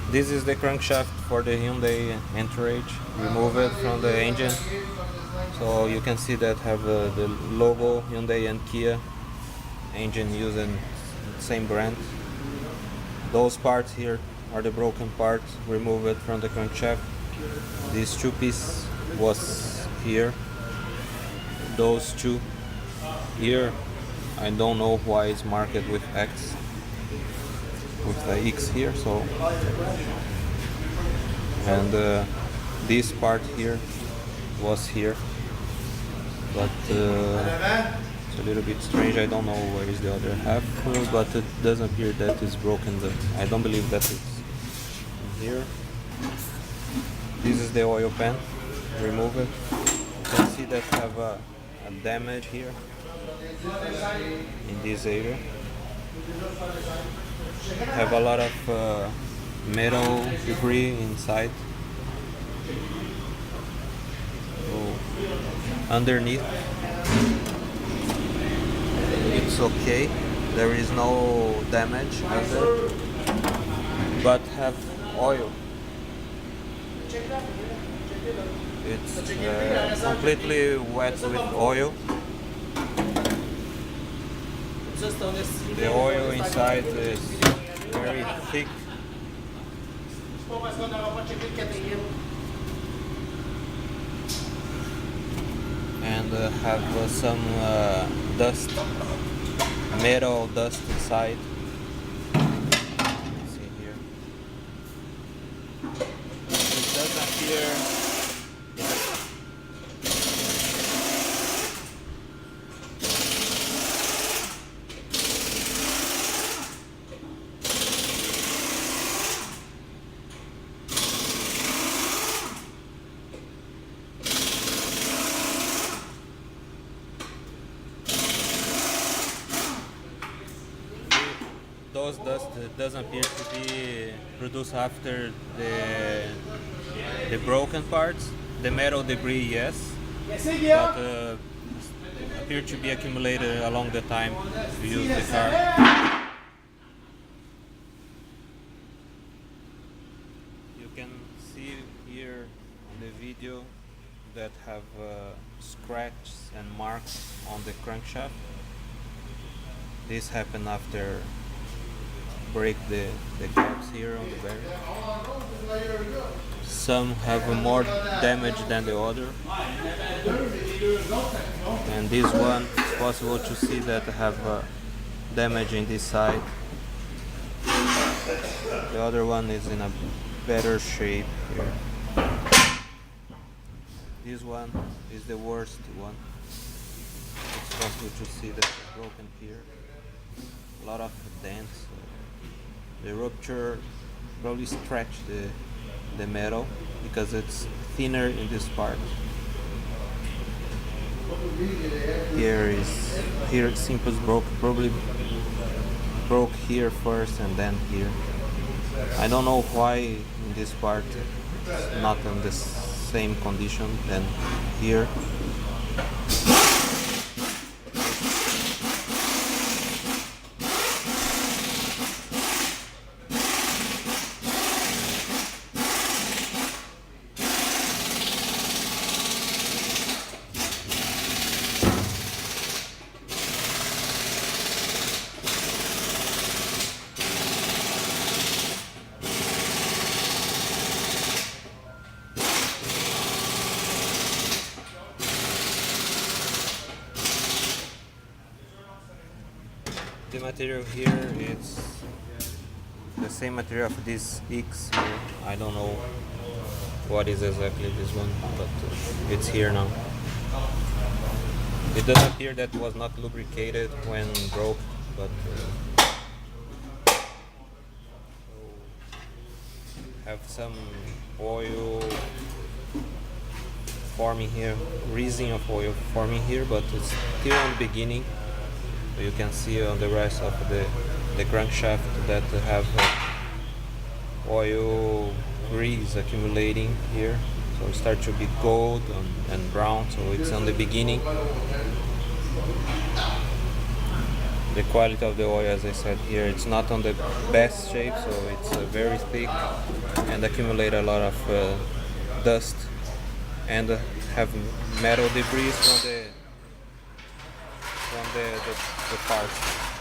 This is the crankshaft for the Hyundai Entourage. Remove it from the engine, so you can see that have the logo Hyundai and Kia. Engine using same brand. Those parts here are the broken parts. Remove it from the crankshaft. These two pieces was here. Those two here, I don't know why it's marked with X, with the X here. So, and this part here was here, but it's a little bit strange. I don't know where is the other half, but it doesn't appear that it's broken. I don't believe that it's here. This is the oil pan. Remove it. You can see that have a damage here in this area. Have a lot of metal debris inside. So underneath, it's okay. There is no damage under, but have oil. It's completely wet with oil. The oil inside is very thick. And have some dust, metal dust inside. Let's see here. It does appear. Those dust doesn't appear to be produced after the broken parts. The metal debris, yes, but appear to be accumulated along the time you use the car. You can see here in the video that have scratches and marks on the crankshaft. This happened after break the caps here on the bearing. Some have more damage than the other, and this one is possible to see that have damage in this side. The other one is in a better shape here. This one is the worst one. It's possible to see that it's broken here. A lot of dents. The rupture probably stretched the metal because it's thinner in this part. Here it simply broke, probably broke here first and then here. I don't know why in this part it's not in the same condition than here. The material here is the same material of this X here. I don't know what is exactly this one, but it's here now. It does appear that it was not lubricated when broke, but have some oil forming here, resin of oil forming here, but it's still on the beginning. So you can see on the rest of the crankshaft that have oil grease accumulating here. So it starts to be gold and brown, so it's on the beginning. the quality of the oil, as I said here, it's not on the best shape, so it's very thick and accumulate a lot of dust and have metal debris from the parts.